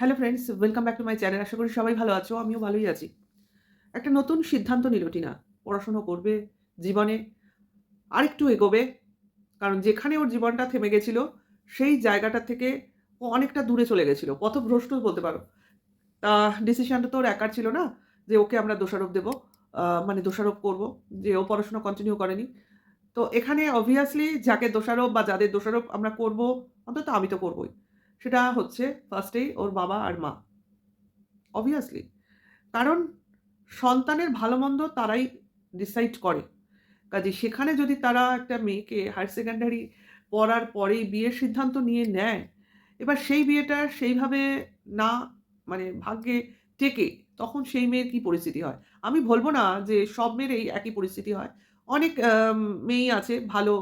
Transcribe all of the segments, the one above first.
Hello friends, welcome back to my channel. আশা করি সবাই ভালো আছো। আমিও ভালোই আছি। একটা নতুন সিদ্ধান্ত নিল টিনা। পড়াশোনা করবে, জীবনে আরেকটু এগোবে। কারণ যেখানে ওর জীবনটা থেমে গেছিল, সেই জায়গাটা থেকে ও অনেকটা দূরে চলে গেছিল। পথভ্রষ্ট বলতে পারো। তা ডিসিশনটা তো ওর একার ছিল না যে ওকে আমরা দোষারোপ দেব। মানে দোষারোপ করব যে ও পড়াশোনা কন্টিনিউ করেনি। তো এখানে অবভিয়াসলি যাকে দোষারোপ বা যাদের দোষারোপ আমরা করব, অন্তত আমি তো করবই। সেটা হচ্ছে ফার্স্টেই ওর বাবা আর মা। অবভিয়াসলি। কারণ সন্তানের ভালো-মন্দ তারাই ডিসাইড করে। কাজেই সেখানে যদি তারা একটা মেয়েকে হায়ার সেকেন্ডারি পড়ার পরেই বিয়ের সিদ্ধান্ত নিয়ে নেয়, এবার সেই বিয়েটা সেইভাবে না মানে ভাগ্যে টেকে, তখন সেই মেয়ের কি পরিস্থিতি হয়? আমি বলব না যে সব মেয়েরই একই পরিস্থিতি হয়। অনেক মেয়েই আছে ভালো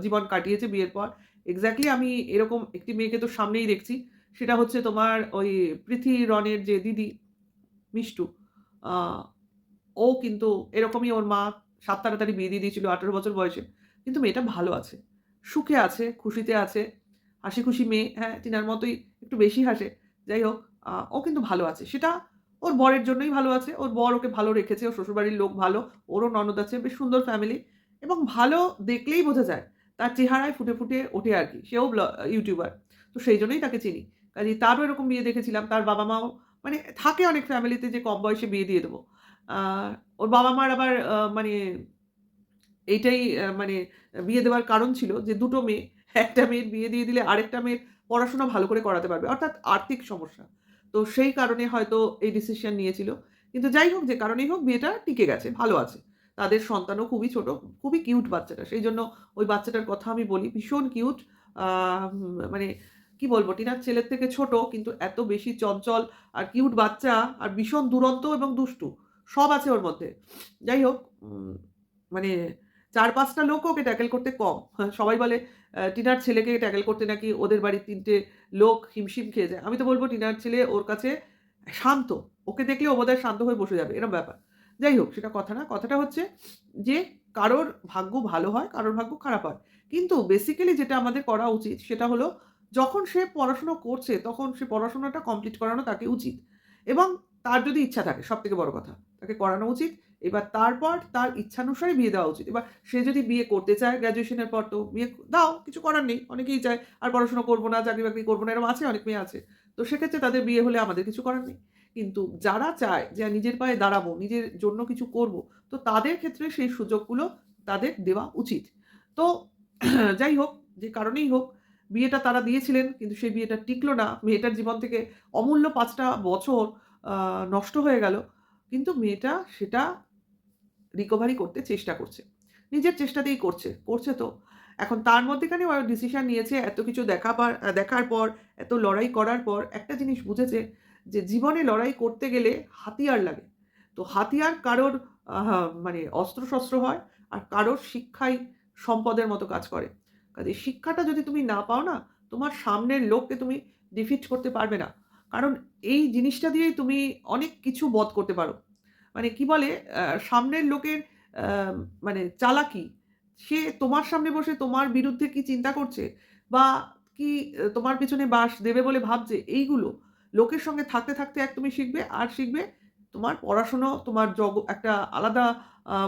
জীবন কাটিয়েছে বিয়ের পর। এক্সাক্টলি আমি এরকম একটি মেয়েকে তো সামনেই দেখছি। সেটা হচ্ছে তোমার ওই প্রীতি রনের যে দিদি মিষ্টু। আ ও কিন্তু এরকমই ওর মা তাড়াতাড়ি বিয়ে দিয়ে দিয়েছিল ১৮ বছর বয়সে। কিন্তু মেয়েটা ভালো আছে। সুখে আছে, খুশিতে আছে। হাসিখুশি মেয়ে। হ্যাঁ, টিনার মতোই একটু বেশি হাসে। যাই হোক, ও কিন্তু ভালো আছে। সেটা ওর বরের জন্যই ভালো আছে। ওর বর ওকে ভালো রেখেছে। ওর শ্বশুরবাড়ির লোক ভালো। ওরও ননদ আছে। বেশ সুন্দর ফ্যামিলি এবং ভালো দেখলেই বোঝা যায়। তার চেহারায় ফুটে, ফুটে ওঠে আরকি। সেও ইউটিউবার। তো সেইজন্যই তাকে চিনি। কাজেই তারও এরকম বিয়ে দেখেছিলাম। তার বাবা-মাও মানে থাকে অনেক ফ্যামিলিতে যে কম বয়সে বিয়ে দিয়ে দেব। আ ওর বাবা-মার আবার মানে এইটাই মানে বিয়ে দেওয়ার কারণ ছিল যে ২ টো মেয়ে। একটা মেয়ের বিয়ে দিয়ে দিলে আরেকটা মেয়ের পড়াশোনা ভালো করে করাতে পারবে। অর্থাৎ আর্থিক সমস্যা। তো সেই কারণে হয়তো এই ডিসিশন নিয়েছিল। কিন্তু যাই হোক, যে কারণেই হোক বিয়েটা টিকে গেছে, ভালো আছে। তাদের সন্তানও খুবই ছোট, খুবই কিউট বাচ্চাটা। সেইজন্য ওই বাচ্চাটার কথা আমি বলি। ভীষণ কিউট। আ মানে কি বলবো, টিনার ছেলের থেকে ছোট কিন্তু এত বেশি চঞ্চল আর কিউট বাচ্চা আর ভীষণ দুরন্ত এবং দুষ্টু। সব আছে ওর মধ্যে। যাই হোক, মানে ৪-৫ টা লোকও ওকে ট্যাকেল করতে কম। হ্যাঁ, সবাই বলে টিনার ছেলেকে ট্যাকেল করতে নাকি ওদের বাড়ির ৩ টে লোক হিমশিম খেয়ে যায়। আমি তো বলব টিনার ছেলে ওর কাছে শান্ত। ওকে দেখলে ও বোধহয় শান্ত হয়ে বসে যাবে, এরম ব্যাপার। যাই হোক, সেটা কথা না। কথাটা হচ্ছে যে কারোর ভাগ্য ভালো হয়, কারোর ভাগ্য খারাপ হয়। কিন্তু বেসিক্যালি যেটা আমাদের করা উচিত সেটা হলো, যখন সে পড়াশোনা করছে তখন সে পড়াশোনাটা কমপ্লিট করানো তাকে উচিত। এবং তার যদি ইচ্ছা থাকে, সবথেকে বড় কথা, তাকে করানো উচিত। এবার তারপর তার ইচ্ছানুসারে বিয়ে দেওয়া উচিত। এবার সে যদি বিয়ে করতে চায় গ্র্যাজুয়েশনের পর, তো বিয়ে দাও, কিছু করার নেই। অনেকেই চায় আর পড়াশোনা করব না, চাকরি-বাকরি করব না, এরকম আছে, অনেক মেয়ে আছে। তো সেক্ষেত্রে তাদের বিয়ে হলে আমাদের কিছু করার নেই। কিন্তু যারা চায় যে নিজের পায়ে দাঁড়াবো, নিজের জন্য কিছু করব, তো তাদের ক্ষেত্রে সেই সুযোগগুলো তাদের দেওয়া উচিত। তো যাই হোক, যে কারণেই হোক, বিয়েটা তারা দিয়েছিলেন কিন্তু সেই বিয়েটা টিকল না। মেয়েটার জীবন থেকে অমূল্য ৫ টা বছর আ নষ্ট হয়ে গেল। কিন্তু মেয়েটা সেটা রিকভারি করতে চেষ্টা করছে। নিজের চেষ্টাতেই করছে। করছে তো। এখন তার মধ্যেখানে ও ডিসিশন নিয়েছে, এত কিছু দেখার পর, এত লড়াই করার পর একটা জিনিস বুঝেছে যে জীবনে লড়াই করতে গেলে হাতিয়ার লাগে। তো হাতিয়ার কারোর মানে অস্ত্র-শস্ত্র হয় আর কারোর শিক্ষাই সম্পদের মতো কাজ করে। কাজেই শিক্ষাটা যদি তুমি না পাও না, তোমার সামনের লোককে তুমি ডিফিট করতে পারবে না। কারণ এই জিনিসটা দিয়েই তুমি অনেক কিছু বধ করতে পারো। মানে কি বলে, সামনের লোকের আ মানে চালাকি, সে তোমার সামনে বসে তোমার বিরুদ্ধে কি চিন্তা করছে বা কি তোমার পেছনে বাঁশ দেবে বলে ভাবছে, এইগুলো লোকের সঙ্গে থাকতে, থাকতে এক তুমি শিখবে আর শিখবে তোমার পড়াশোনা, তোমার একটা আলাদা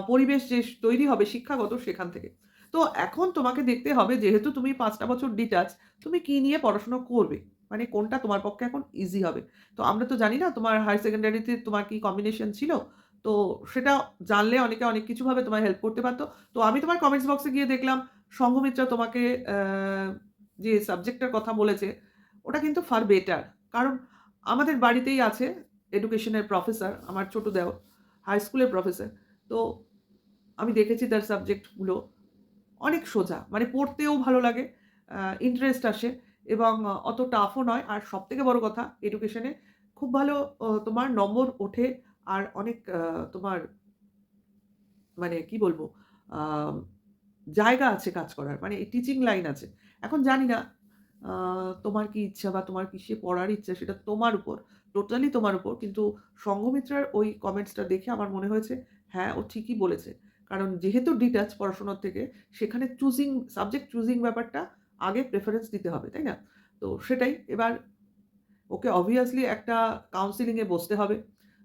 পরিবেশ যে তৈরি হবে শিক্ষাগত, সেখান থেকে। তো এখন তোমাকে দেখতে হবে, যেহেতু তুমি ৫ টা বছর ডিটাচ, তুমি কি নিয়ে পড়াশোনা করবে? মানে কোনটা তোমার পক্ষে এখন ইজি হবে। তো আমরা তো জানি না তোমার হায়ার সেকেন্ডারিতে তোমার কি কম্বিনেশন ছিল। তো সেটা জানলে অনেকে অনেক কিছু ভাবে তোমায় হেল্প করতে পারত। তো আমি তোমার কমেন্টস বক্সে গিয়ে দেখলাম সংঘমিত্রা তোমাকে যে সাবজেক্টটার কথা বলেছে, ওটা কিন্তু ফার বেটার। কারণ আমাদের বাড়িতেই আছে এডুকেশনের প্রফেসর, আমার ছোট দেওর, হাই স্কুলের প্রফেসর। তো আমি দেখেছি তার সাবজেক্টগুলো অনেক সোজা। মানে পড়তেও ভালো লাগে, ইন্টারেস্ট আসে এবং অত টাফও নয়। আর সবথেকে বড় কথা, এডুকেশনে খুব ভালো তোমার নম্বর ওঠে আর অনেক তোমার মানে কি বলবো, আম জায়গা আছে কাজ করার। মানে এই টিচিং লাইন আছে। এখন জানি না আ তোমার কি ইচ্ছা বা তোমার কিসে পড়ার ইচ্ছা, সেটা তোমার উপর। টোটালি তোমার উপর। কিন্তু সংঘমিত্রার ওই কমেন্টসটা দেখে আমার মনে হয়েছে, হ্যাঁ, ও ঠিকই বলেছে। কারণ যেহেতু ডিটাচ পড়াশোনার থেকে, সেখানে সাবজেক্ট চুজিং ব্যাপারটা আগে প্রেফারেন্স দিতে হবে, তাই না? তো সেটাই। এবার ওকে অবভিয়াসলি একটা কাউন্সেলিংয়ে বসতে হবে।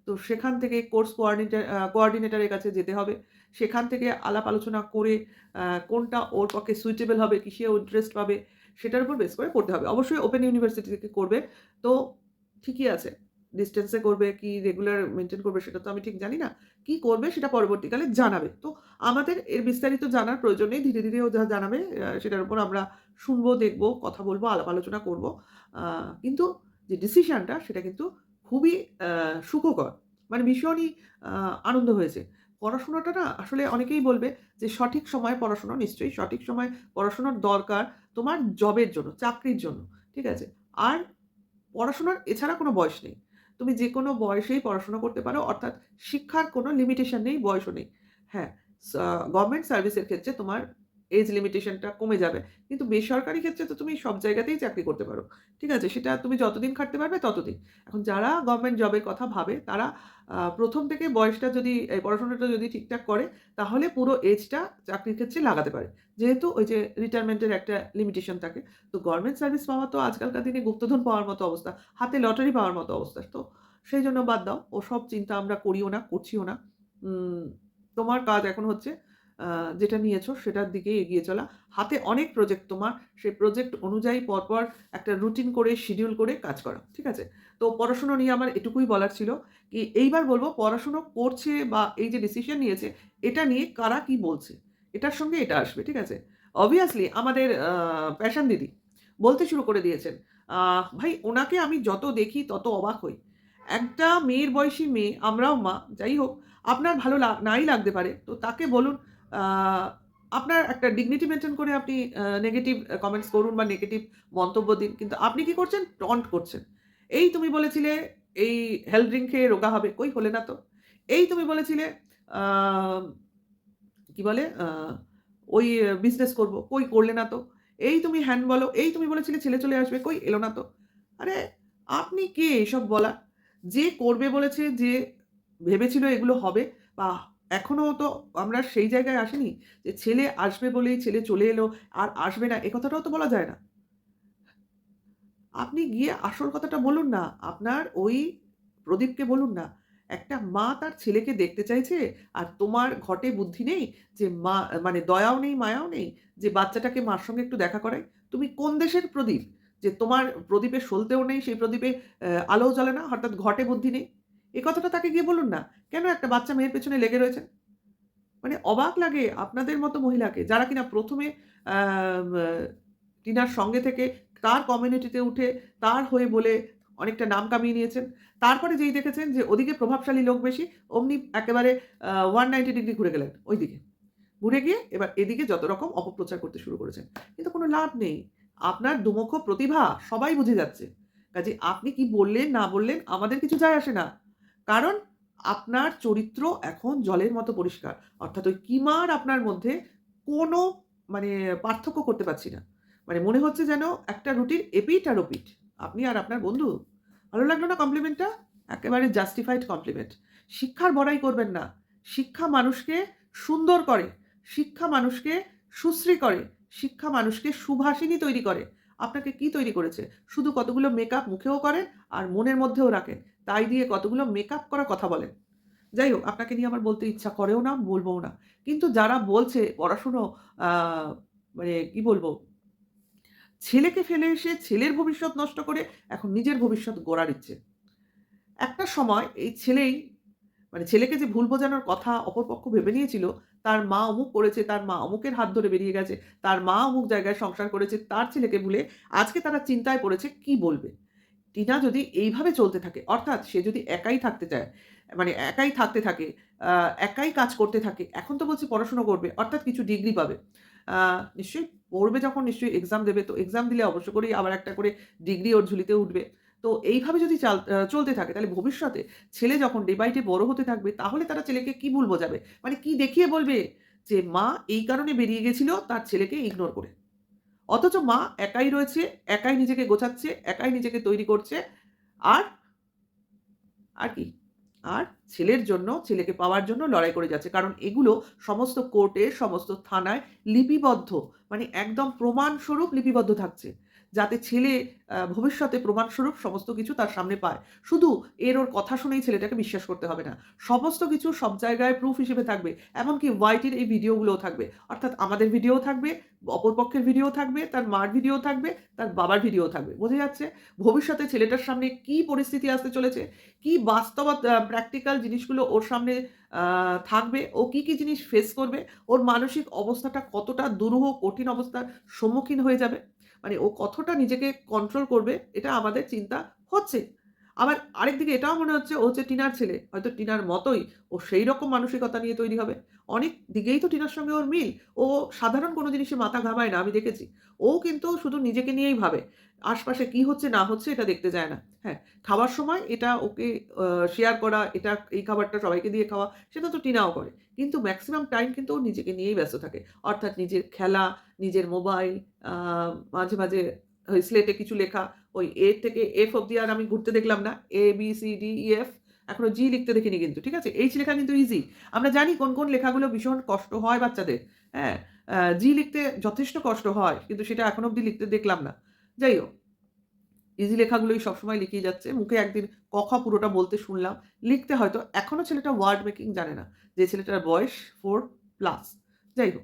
তো সেখান থেকে কোর্স কোঅর্ডিনেটরের কাছে যেতে হবে। সেখান থেকে আলাপ আলোচনা করে কোনটা ওর পক্ষে সুইটেবল হবে, কিসে ও ইন্টারেস্ট পাবে, সেটার উপর বেস করে পড়তে হবে। অবশ্যই ওপেন ইউনিভার্সিটি থেকে করবে। তো ঠিকই আছে। ডিসট্যান্সে করবে কি রেগুলার মেইনটেইন করবে সেটা তো আমি ঠিক জানি না। কি করবে সেটা পরবর্তীকালে জানাবে। তো আমাদের এর বিস্তারিত জানার প্রয়োজন নেই। ধীরে, ধীরে ও যা জানাবে সেটার উপর আমরা শুনবো, দেখব, কথা বলব, আলাপ আলোচনা করব। আ কিন্তু যে ডিসিশনটা সেটা কিন্তু খুবই আ সুখকর। মানে ভীষণই আ আনন্দ হয়েছে। পড়াশোনাটা না আসলে অনেকেই বলবে যে সঠিক সময়ে পড়াশোনা, নিশ্চয়ই সঠিক সময়ে পড়াশোনার দরকার তোমার জবের জন্য, চাকরির জন্য। ঠিক আছে? আর পড়াশোনার এছাড়া কোনো বয়স নেই। তুমি যেকোনো বয়সেই পড়াশোনা করতে পারো। অর্থাৎ শিক্ষার কোনো লিমিটেশন নেই, বয়সও নেই। হ্যাঁ, গভর্নমেন্ট সার্ভিসের ক্ষেত্রে তোমার এজ লিমিটেশনটা কমে যাবে। কিন্তু বেসরকারি ক্ষেত্রে তো তুমি সব জায়গাতেই চাকরি করতে পারো। ঠিক আছে? সেটা তুমি যতদিন খাটতে পারবে ততদিন। এখন যারা গভর্নমেন্ট জবের কথা ভাবে তারা ১ম থেকে বয়সটা যদি পড়াশোনাটা যদি ঠিকঠাক করে তাহলে পুরো এজটা চাকরির ক্ষেত্রে লাগাতে পারে। যেহেতু ওই যে রিটায়ারমেন্টের একটা লিমিটেশন থাকে। তো গভর্নমেন্ট সার্ভিস পাওয়া তো আজকালকার দিনে গুপ্তধন পাওয়ার মতো অবস্থা। হাতে লটারি পাওয়ার মতো অবস্থা। তো সেইজন্য বাদ দাও। ওসব চিন্তা আমরা করিও না, করছিও না। উম তোমার কাজ এখন হচ্ছে আ যেটা নিয়েছো সেটার দিকেই এগিয়ে চলা। হাতে অনেক প্রজেক্ট তোমার। সেই প্রজেক্ট অনুযায়ী পরপর একটা রুটিন করে শিডিউল করে কাজ করা। ঠিক আছে? তো পড়াশোনা নিয়ে আমার এটুকুই বলার ছিল। কি এইবার বলব পড়াশোনা করছে বা এই যে ডিসিশন নিয়েছে এটা নিয়ে কারা কি বলছে। এটার সঙ্গে এটা আসবে। ঠিক আছে? অবভিয়াসলি আমাদের প্যাশন দিদি বলতে শুরু করে দিয়েছেন। ভাই উনাকে আমি যত দেখি তত অবাক হই। একটা মেয়ের বয়সী মেয়ে, আমরাও মা, যাই হোক আপনার ভালো নাই লাগতে পারে। তো তাকে বলুন আ আপনার একটা ডিগনিটি মেইনটেইন করে আপনি নেগেটিভ কমেন্টস করুন বা নেগেটিভ মন্তব্য দিন। কিন্তু আপনি কি করছেন? টন্ট করছেন। এই তুমি বলেছিলে এই হেলথ ড্রিংক খেয়ে রোগা হবে। কই হলে না তো। এই তুমি বলেছিলে আ কি বলে? ওই বিজনেস করব। কই করলে না তো। এই তুমি হ্যান বলো, এই তুমি বলেছিলে ছেলে চলে আসবে। কই এলো না তো। আরে আপনি কে এসব বলার? যে করবে বলেছে, যে ভেবেছিল এগুলো হবে বা এখনো তো আমরা সেই জায়গায় আসিনি যে ছেলে আসবে বলেই ছেলে চলে এলো আর আসবে না এ কথাটাও তো বলা যায় না। আপনি গিয়ে আসল কথাটা বলুন না। আপনার ওই প্রদীপকে বলুন না। একটা মা তার ছেলেকে দেখতে চাইছে আর তোমার ঘটে বুদ্ধি নেই যে মা মানে দয়াও নেই, মায়াও নেই যে বাচ্চাটাকে মার সঙ্গে একটু দেখা করাই। তুমি কোন দেশের প্রদীপ? যে তোমার প্রদীপে সলতেও নেই, সেই প্রদীপে আলোও জ্বলে না, অর্থাৎ ঘটে বুদ্ধি নেই। এ কথাটা তাকে গিয়ে বলুন না। কেন একটা বাচ্চা মেয়ের পেছনে লেগে রয়েছেন? মানে অবাক লাগে আপনাদের মতো মহিলাকে যারা কিনা ১ম এ আম আ টিনার সঙ্গে থেকে তার কমিউনিটিতে উঠে তার হয়ে বলে অনেকটা নাম কামিয়ে নিয়েছেন। তারপরে যেই দেখেছেন যে ওদিকে প্রভাবশালী লোক বেশি, অমনি একেবারে 190 ডিগ্রি ঘুরে গেলেন ওইদিকে। ঘুরে গিয়ে এবার এদিকে যত রকম অপপ্রচার করতে শুরু করেছেন। কিন্তু কোনো লাভ নেই। আপনার দুমুখো প্রতিভা সবাই বুঝে যাচ্ছে। কাজেই আপনি কি বললেন না বললেন আমাদের কিছু যায় আসে না। কারণ আপনার চরিত্র এখন জলের মতো পরিষ্কার। অর্থাৎ ওই কিমা আর আপনার মধ্যে কোনো মানে পার্থক্য করতে পারছি না। মানে মনে হচ্ছে যেন একটা রুটির এপিঠ আর ওপিঠ। আপনি আর আপনার বন্ধু। ভালো লাগলো না কমপ্লিমেন্টটা? একেবারে জাস্টিফাইড কমপ্লিমেন্ট। শিক্ষার বড়াই করবেন না। শিক্ষা মানুষকে সুন্দর করে। শিক্ষা মানুষকে সুশ্রী করে। শিক্ষা মানুষকে সুভাষিনী তৈরি করে। আপনাকে কি তৈরি করেছে? শুধু কতগুলো মেকআপ মুখেও করেন আর মনের মধ্যেও রাখেন। তাই দিয়ে কতগুলো মেকআপ করা কথা বলেন। যাই হোক, আপনাকে নিয়ে আমার বলতে ইচ্ছা করেও না, বলবও না। কিন্তু যারা বলছে পড়াশুনো আ মানে কি বলবো? ছেলেকে ফেলে এসে ছেলের ভবিষ্যৎ নষ্ট করে এখন নিজের ভবিষ্যৎ গড়ার ইচ্ছে। একটা সময় এই ছেলেই মানে ছেলেকে যে ভুল বোঝানোর কথা অপরপক্ষ ভেবে নিয়েছিল, তার মা অমুক করেছে, তার মা অমুকের হাত ধরে বেরিয়ে গেছে, তার মা অমুক জায়গায় সংসার করেছে, তার ছেলেকে ভুলে আজকে তারা চিন্তায় পড়েছে কি বলবে? টিনা যদি এইভাবে চলতে থাকে, অর্থাৎ সে যদি একাই থাকতে চায়, মানে একাই থাকতে থাকে, আ একাই কাজ করতে থাকে, এখন তো বলছি পড়াশোনা করবে, অর্থাৎ কিছু ডিগ্রি পাবে। আ নিশ্চয়ই পড়বে যখন নিশ্চয়ই এক্সাম দেবে। তো এক্সাম দিলে অবশ্য করেই আবার একটা করে ডিগ্রি ওর ঝুলিতে উঠবে। তো এইভাবে যদি চলতে থাকে তাহলে ভবিষ্যতে ছেলে যখন ডে বাই ডে বড় হতে থাকবে তাহলে তারা ছেলেকে কি ভুল বোঝাবে? মানে কি দেখিয়ে বলবে? যে মা এই কারণে বেরিয়ে গেছিল তার ছেলেকে ইগনোর করে। অথচ মা একাই রয়েছে, একাই নিজেকে গোছাচ্ছে, একাই নিজেকে তৈরি করছে। আর, আর কি? আর ছেলের জন্য, ছেলেকে পাওয়ার জন্য লড়াই করে যাচ্ছে। কারণ এগুলো সমস্ত কোর্টে, সমস্ত থানায় লিপিবদ্ধ। মানে একদম প্রমাণস্বরূপ লিপিবদ্ধ থাকছে। যাতে ছেলে ভবিষ্যতে প্রমাণস্বরূপ সমস্ত কিছু তার সামনে পায়। শুধু ওর কথা শুনেই ছেলেটাকে বিশ্বাস করতে হবে না। সমস্ত কিছু সব জায়গায় প্রুফ হিসেবে থাকবে। এমনকি ওয়াইটির এই ভিডিওগুলোও থাকবে। অর্থাৎ আমাদের ভিডিও থাকবে, অপর পক্ষের ভিডিও থাকবে, তার মার ভিডিও থাকবে, তার বাবার ভিডিও থাকবে। বোঝা যাচ্ছে? ভবিষ্যতে ছেলেটার সামনে কি পরিস্থিতি আসতে চলেছে, কি প্র্যাকটিক্যাল জিনিসগুলো ওর সামনে আ থাকবে, ও কি জিনিস ফেস করবে, ওর মানসিক অবস্থাটা কতটা দুরূহ কঠিন অবস্থার সম্মুখীন হয়ে যাবে। মানে ও কতটা নিজেকে কন্ট্রোল করবে এটা আমাদের চিন্তা হচ্ছে। আবার আরেকদিকে এটাও মনে হচ্ছে ও হচ্ছে টিনার ছেলে। হয়তো টিনার মতোই ও সেইরকম মানসিকতা নিয়ে তৈরি হবে। অনেক দিকেই তো টিনার সঙ্গে ওর মিল। ও সাধারণ কোনো জিনিসে মাথা ঘামায় না, আমি দেখেছি। ও কিন্তু শুধু নিজেকে নিয়েই ভাবে। আশপাশে কি হচ্ছে না হচ্ছে এটা দেখতে যায় না। হ্যাঁ, খাওয়ার সময় এটা ওকে শেয়ার করা, এই খাবারটা সবাইকে দিয়ে খাওয়া, সেটা তো টিনাও করে। কিন্তু মেক্সিমাম টাইম কিন্তু ও নিজেকে নিয়েই ব্যস্ত থাকে। অর্থাৎ নিজের খেলা, নিজের মোবাইল, আ মাঝে ওই স্লেটে কিছু লেখা, ওই A থেকে F অব্দি আর আমি ঘুরতে দেখলাম না। A, B, C, D, E, F এখনো G লিখতে দেখিনি কিন্তু। ঠিক আছে? H লেখা কিন্তু ইজি। আমরা জানি কোন লেখাগুলো ভীষণ কষ্ট হয় বাচ্চাদের। হ্যাঁ? G লিখতে যথেষ্ট কষ্ট হয়। কিন্তু সেটা এখনো অব্দি লিখতে দেখলাম না। যাই হোক, ইজি লেখাগুলোই সবসময় লিখেই যাচ্ছে। মুখে একদিন ক, খ পুরোটা বলতে শুনলাম। লিখতে হয়তো এখনো ছেলেটা ওয়ার্ড মেকিং জানে না। যে ছেলেটার বয়স 4 প্লাস। যাই হোক,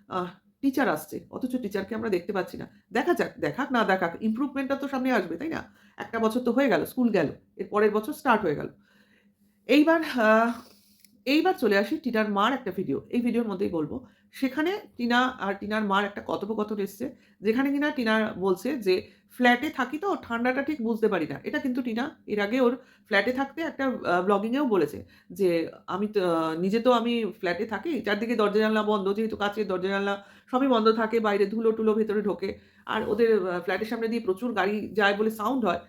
আহ টিচার আসছে। অথচ টিচারকে আমরা দেখতে পাচ্ছি না। দেখা যাক, দেখাক না দেখাক, ইমপ্রুভমেন্টটা তো সামনে আসবে, তাই না? একটা বছর তো হয়ে গেল, স্কুল গেল। এর পরের বছর স্টার্ট হয়ে গেল। এইবার এইবার চলে আসি টিনার মার একটা ভিডিও। এই ভিডিওর মধ্যেই বলব। সেখানে টিনা আর টিনার মার একটা কথোপকথন এসছে। যেখানে কিনা টিনা বলছে যে, "ফ্ল্যাটে থাকি তো ঠান্ডাটা ঠিক বুঝতে পারি না।" এটা কিন্তু টিনা এর আগে ওর ফ্ল্যাটে থাকতে একটা ব্লগিং এও বলেছে যে, "আমি তো নিজে তো আমি ফ্ল্যাটে থাকি। চারদিকে দরজা-জানালা বন্ধ। যেহেতু কাঁচের দরজা-জানালা সবই বন্ধ থাকে। বাইরে ধুলো-টুলো ভেতরে ঢোকে। আর ওদের ফ্ল্যাটের সামনে দিয়ে প্রচুর গাড়ি যায় বলে সাউন্ড হয়।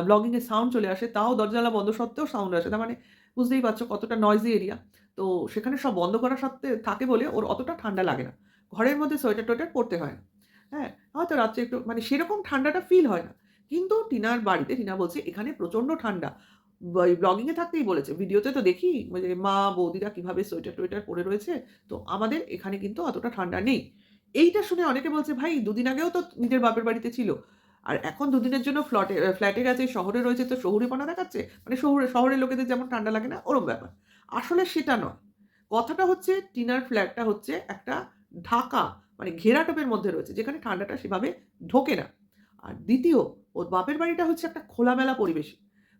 ব্লগিং এ সাউন্ড চলে আসে। তাও দরজা-জানালা বন্ধ সত্ত্বেও সাউন্ড আসে। তার মানে বুঝতেই পারছো কতটা নয়েজি এরিয়া। তো সেখানে সব বন্ধ করা সত্ত্বে থাকে বলে ওর অতটা ঠান্ডা লাগে না। ঘরের মধ্যে সোয়েটার-টোয়েটার পরতে হয় না। হ্যাঁ? হয়তো রাত্রে একটু মানে সেরকম ঠান্ডাটা ফিল হয় না। কিন্তু টিনার বাড়িতে টিনা বলছে এখানে প্রচন্ড ঠান্ডা। এই ব্লগিং এ থাকতেই বলেছে। ভিডিওতে তো দেখি যে মা, বৌদিরা কিভাবে সোয়েটার-টোয়েটার পরে রয়েছে। তো আমাদের এখানে কিন্তু অতটা ঠান্ডা নেই। এইটা শুনে অনেকে বলছে, "ভাই দুদিন আগেও তো নিজের বাপের বাড়িতে ছিল। আর এখন দুদিনের জন্য ফ্ল্যাটে গেছে, শহরে রয়েছে তো শহুরেপনা দেখাচ্ছে? মানে শহরের লোকেদের যেমন ঠান্ডা লাগে না ওরম ব্যাপার।" আসলে সেটা নয়। কথাটা হচ্ছে টিনার ফ্ল্যাটটা হচ্ছে একটা ঢাকা মানে ঘেরাটোপের মধ্যে রয়েছে যেখানে ঠান্ডাটা সেভাবে ঢোকে না। আর দ্বিতীয় ওর বাপের বাড়িটা হচ্ছে একটা খোলামেলা পরিবেশ।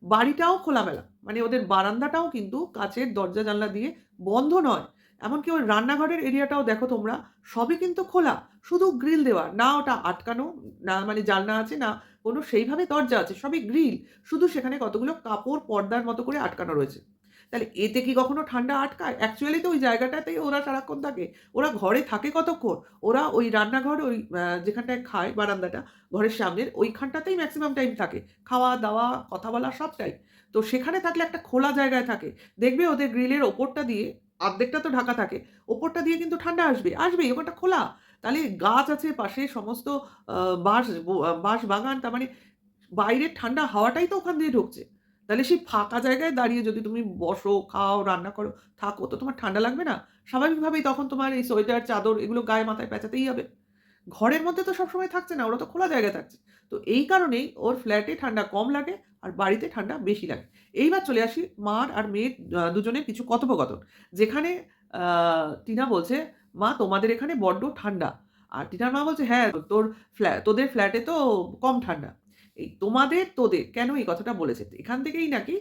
বাড়িটাও খোলামেলা। মানে ওদের বারান্দাটাও কিন্তু কাঁচের দরজা জানলা দিয়ে বন্ধ নয়। এমনকি ওই রান্নাঘরের এরিয়াটাও দেখো তোমরা সবই কিন্তু খোলা। শুধু গ্রিল দেওয়া। না ওটা আটকানো, না মানে জানলা আছে, না কোনো সেইভাবে দরজা আছে। সবই গ্রিল। শুধু সেখানে কতগুলো কাপড় পর্দার মতো করে আটকানো রয়েছে। তাহলে এতে কি কখনো ঠান্ডা আটকায়? অ্যাকচুয়ালি তো ওই জায়গাটাতেই ওরা সারাক্ষণ থাকে। ওরা ঘরে থাকে কতক্ষণ? ওরা ওই রান্নাঘর ওই যেখানটায় খায় বারান্দাটা, ঘরের সামনের ওইখানটাতেই মেক্সিমাম টাইম থাকে। খাওয়া-দাওয়া, কথা বলা সবটাই। তো সেখানে থাকলে একটা খোলা জায়গায় থাকে। দেখবে ওদের গ্রিলের ওপরটা দিয়ে অর্ধেকটা তো ঢাকা থাকে। ওপরটা দিয়ে কিন্তু ঠান্ডা আসবে। আসবেই ওখানটা খোলা। তাহলে গাছ আছে পাশে সমস্ত আ বাঁশ বাগান তার মানে বাইরের ঠান্ডা হাওয়াটাই তো ওখান দিয়ে ঢুকছে। তাহলে সেই ফাঁকা জায়গায় দাঁড়িয়ে যদি তুমি বসো, খাও, রান্না করো, থাকো তো তোমার ঠান্ডা লাগবে না? স্বাভাবিকভাবেই তখন তোমার এই সোয়েটার, চাদর এগুলো গায়ে মাথায় পেঁচাতেই হবে। ঘরের মধ্যে তো সবসময় থাকছে না, ওরা তো খোলা জায়গায় থাকছে। তো এই কারণেই ওর ফ্ল্যাটে ঠান্ডা কম লাগে আর বাড়িতে ঠান্ডা বেশি লাগে। এইবার চলে আসি মার আর মেয়ের দুজনের কিছু কথোপকথন। যেখানে আ টিনা বলছে, "মা তোমাদের এখানে বড্ড ঠান্ডা।" আর টিনার মা বলছে, "হ্যাঁ, তোদের ফ্ল্যাটে তো কম ঠান্ডা।" এই তোমাদের, তোদের কেন এই কথাটা বলেছে? এখান থেকেই নাকি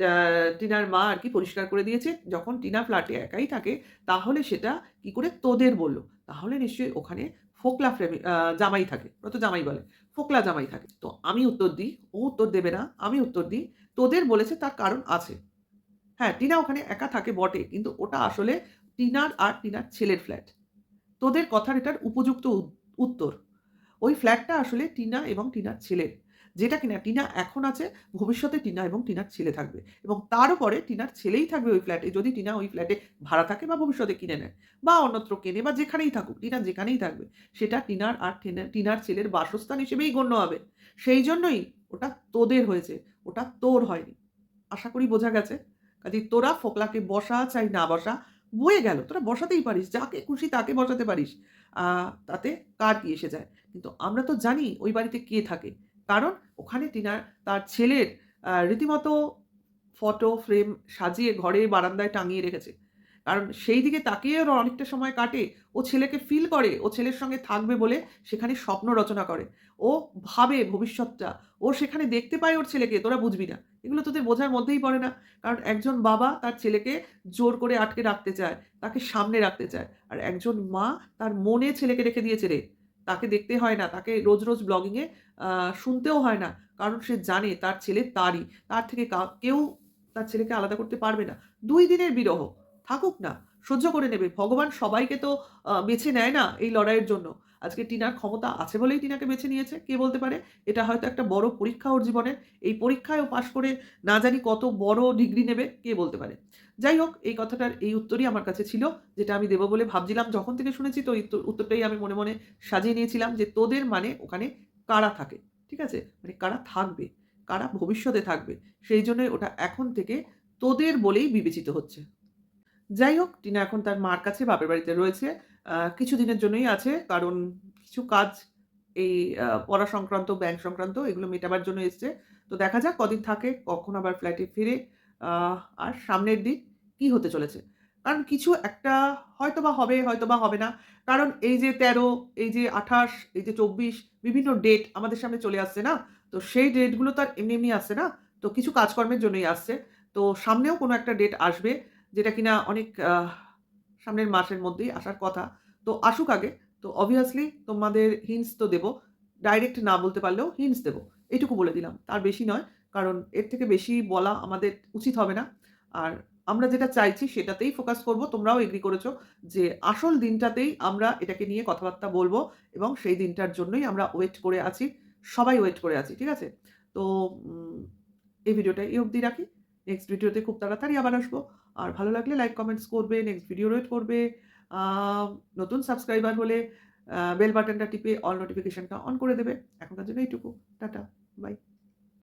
আ টিনার মা আরকি পরিষ্কার করে দিয়েছে, যখন টিনা ফ্ল্যাটে একাই থাকে তাহলে সেটা কি করে তোদের বলল? তাহলে নিশ্চয়ই ওখানে ফোকলা জামাই থাকে। ওরা তো জামাই বলে। ফোকলা জামাই থাকে। তো আমি উত্তর দিই, ও উত্তর দেবে না। আমি উত্তর দিই, "তোদের বলেছে তার কারণ আছে।" হ্যাঁ, টিনা ওখানে একা থাকে বটে। কিন্তু ওটা আসলে টিনার আর টিনার ছেলের ফ্ল্যাট। তোদের কথার এটার উপযুক্ত উত্তর। ওই ফ্ল্যাটটা আসলে টিনা এবং টিনার ছেলের। যেটা কিনা টিনা এখন আছে, ভবিষ্যতে টিনা এবং টিনার ছেলে থাকবে। এবং তারও পরে টিনার ছেলেই থাকবে ওই ফ্ল্যাটে। যদি টিনা ওই ফ্ল্যাটে ভাড়া থাকে বা ভবিষ্যতে কিনে নেয়। বা অন্যত্র কেনে বা যেখানেই থাকুক, টিনা যেখানেই থাকবে। সেটা টিনার আর টিনার ছেলের বাসস্থান হিসেবেই গণ্য হবে। সেইজন্যই ওটা তোদের হয়েছে। ওটা তোর হয়নি। আশা করি বোঝা গেছে। কাজেই তোরা ফোকলাকে বসা চাই না বসা, বয়ে গেল। তোরা বসাতেই পারিস। যাকে খুশি তাকে বসাতে পারিস। তাতে কার কি এসে যায়? কিন্তু আমরা তো জানি ওই বাড়িতে কে থাকে। কারণ ওখানে টিনা তার ছেলের রীতিমতো ফটো ফ্রেম সাজিয়ে ঘরে বারান্দায় টাঙিয়ে রেখেছে। কারণ সেই দিকে তাকিয়ে ওর অনেকটা সময় কাটে। ও ছেলেকে ফিল করে, ও ছেলের সঙ্গে থাকবে বলে সেখানে স্বপ্ন রচনা করে। ও ভাবে ভবিষ্যৎটা। ও সেখানে দেখতে পায় ওর ছেলেকে, তোরা বুঝবি না। এগুলো তোদের বোঝার মধ্যেই পড়ে না। কারণ একজন বাবা তার ছেলেকে জোর করে আটকে রাখতে চায়, তাকে সামনে রাখতে চায়। আর একজন মা তার মনে ছেলেকে রেখে দিয়েছে রে। তাকে দেখতে হয় না, তাকে রোজ, রোজ ব্লগিং এ আ শুনতেও হয় না। কারণ সে জানে তার ছেলে তারই। তার থেকে কেউ তার ছেলেকে আলাদা করতে পারবে না। ২ দিনের বিরহ। থাকুক না, সহ্য করে নেবে। ভগবান সবাইকে তো বেছে নেয় না এই লড়াইয়ের জন্য। আজকে টিনার ক্ষমতা আছে বলেই টিনাকে বেছে নিয়েছে। কে বলতে পারে? এটা হয়তো একটা বড় পরীক্ষা ওর জীবনের। এই পরীক্ষায় ও পাস করে না জানি কত বড় ডিগ্রি নেবে, কে বলতে পারে? যাই হোক, এই কথাটার এই উত্তরই আমার কাছে ছিল, যেটা আমি দেব বলে ভাবছিলাম। যখন থেকে শুনেছি তো এই উত্তরটাই আমি মনে, মনে সাজিয়ে নিয়েছিলাম যে তোদের মানে ওখানে কারা থাকে। ঠিক আছে? মানে কারা থাকবে, কারা ভবিষ্যতে থাকবে। সেইজন্যই ওটা এখন থেকে তোদের বলেই বিবেচিত হচ্ছে। যাই হোক, টিনা এখন তার মার কাছে বাপের বাড়িতে রয়েছে। কিছুদিনের জন্যই আছে। কারণ কিছু কাজ এই পড়া সংক্রান্ত, ব্যাংক সংক্রান্ত এগুলো মেটাবার জন্য এসছে। তো দেখা যাক কদিন থাকে, কখন আবার ফ্ল্যাটে ফেরে। আ আর সামনের দিক কি হতে চলেছে। কারণ কিছু একটা হয়তোবা হবে, হয়তোবা হবে না। কারণ এই যে ১৩, এই যে ২৮, এই যে ২৪ বিভিন্ন ডেট আমাদের সামনে চলে আসছে না? তো সেই ডেটগুলো তো আর এমনি, এমনি আসছে না। তো কিছু কাজকর্মের জন্যই আসছে। তো সামনেও কোনো একটা ডেট আসবে। যেটা কিনা অনেক সামনের মাসের মধ্যেই আসার কথা। তো আসুক আগে। তো obviously তোমাদের hints তো দেব। ডাইরেক্ট না বলতে পারলেও hints দেব। এইটুকু বলে দিলাম। তার বেশি নয়। কারণ এর থেকে বেশি বলা আমাদের উচিত হবে না। আর আমরা যেটা চাইছি সেটাতেই ফোকাস করব। তোমরাও এগ্রি করেছ যে আসল দিনটাতেই আমরা এটাকে নিয়ে কথাবার্তা বলব এবং সেই দিনটার জন্যই আমরা ওয়েট করে আছি। সবাই ওয়েট করে আছি। ঠিক আছে? তো উম এই ভিডিওটা এই অবধি রাখি। নেক্সট ভিডিওতে খুব তাড়াতাড়ি আবার আসবো। আর ভালো লাগলে লাইক, কমেন্টস করবে, নেক্সট ভিডিও ওয়েট করবে। আ নতুন সাবস্ক্রাইবার হলে বেল বাটনটা টিপে অল নোটিফিকেশনটা অন করে দেবে। এখনকার জন্য এইটুকু। Tata, by.